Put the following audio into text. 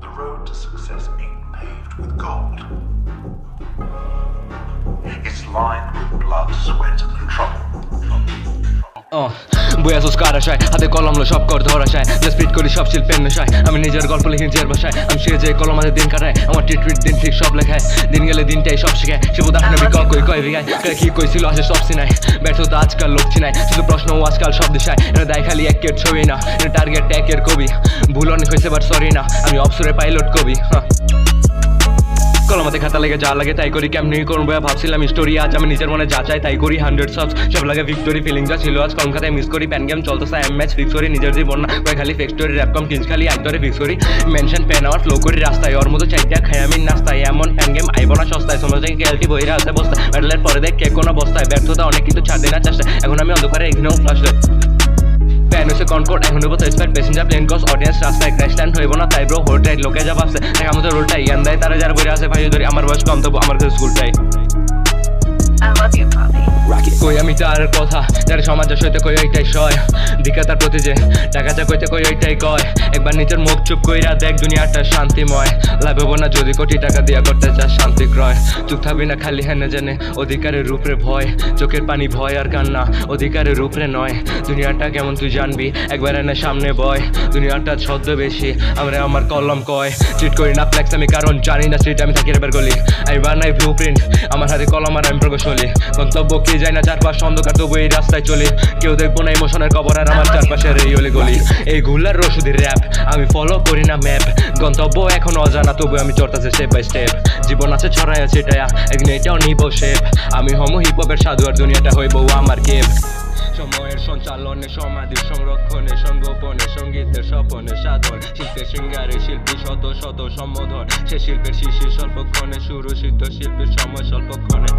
The road to success ain't paved with gold. It's lined with blood, sweat, and trouble. বই আসোস কারাশায় হাতে কলম লো সব কর ধরাশায় স্পিড করি সব শিল্পের নেশায় আমি নিজের গল্প লিখি নিজের ভাষায় আমি সে যে কলম হাতে দিন কাটায় আমার টিট দিন ঠিক সব লেখায় দিন গেলে দিনটাই সব শিখায় সে বোধ আপনার কই বিঘায় কি কইছিল আসে সব সিনায় ব্যর্থতা আজকাল লোক চিনায় শুধু প্রশ্ন আজকাল সব দিশায় এটা দেয় খালি একের ছবি না এটা টার্গেট একের কবি ভুল অনেক হয়েছে বাট সরি না আমি অবসরের পাইলট কবি কলমাতে খাতা লেগে যা লাগে তাই করি কেমনি করবো ভাবছিলাম স্টোরি আজ আমি নিজের মনে যা চাই তাই করি 100 সবস সব লাগে ভিক্টোরি ফিলিং যা ছিল আজ কলম খাতায় মিস করি প্যান গেম চলতেছে ম্যাচ ফিক্স করি নিজের জীবন না কয় খালি ফেক স্টোরি র্যাপ কম কিঞ্চ খালি একদরে ফিক্স করি মেনশন পেন আওয়ার ফ্লো করি রাস্তায় ওর মতো চাইটা খাই আমি নাস্তায় এমন প্যান গেম আইব না সস্তায় সময় থেকে কেলটি বইরা আছে বস্তা মেডেলের পরে দেখ কে কোনো বস্তায় ব্যর্থতা অনেক কিন্তু ছাড় দেনা চেষ্টা এখন আমি অন্ধকারে এগিয়েও ফ্লাশ প্যান হচ্ছে কনকোর্ট এখন হইব তো স্প্যাট প্যাসেঞ্জার প্লেন কস অডিয়েন্স রাস্তায় ক্র্যাশ ল্যান্ড হইব না তাই ব্রো হোল টাইট লোকে যা ভাবছে দেখ আমাদের রোলটাই ইয়ান দেয় তারা যারা বইরা আছে ভাই ধরি আমার বয়স কম তবু আমার কাছে স্কুলটাই I love you, Poppy. কই আমি তার কথা যারা সমাজের সইতে কই ওইটাই সয় দিকা তার প্রতি যে টাকা যা কইতে কই ওইটাই কয় একবার নিজের মুখ চুপ কইরা দেখ দুনিয়াটা শান্তিময় লাভ হবো না যদি কোটি টাকা দিয়া করতে চাস শান্তি ক্রয় চুপ থাকবি না খালি হেনে জানে অধিকারের রূপরে ভয় চোখের পানি ভয় আর কান্না অধিকারের রূপরে নয় দুনিয়াটা কেমন তুই জানবি একবার এনে সামনে বয় দুনিয়াটা ছদ্ম বেশি আমরা আমার কলম কয় চিট করি না ফ্লেক্স আমি কারণ জানি না স্ট্রিট আমি থাকি রেবার গলি আমি বানাই ব্লু প্রিন্ট আমার হাতে কলম আর আমি প্রকৌশলী গন্তব্য কি যায় না চারপাশ অন্ধকার তবু এই রাস্তায় চলি কেউ দেখবো না ইমোশনের কবর আর আমার চারপাশের এই অলি গলি এই গুলার রসুদের র্যাপ আমি ফলো করি না ম্যাপ গন্তব্য এখন অজানা তবু আমি চড়তেছি স্টেপ বাই স্টেপ জীবন আছে ছড়াই আছে এটায়া একদিন এটাও নিব শেপ আমি হম হিপ হপের সাধু আর দুনিয়াটা হইব আমার কেপ সময়ের সঞ্চালনে সমাধি সংরক্ষণে সংগোপনে সঙ্গীতের স্বপনে সাধন শিল্পের শৃঙ্গারে শিল্পী শত শত সম্বোধন সে শিল্পের শিশির স্বল্পক্ষণে সুরসিদ্ধ শিল্পীর সময় স্বল্পক্ষণে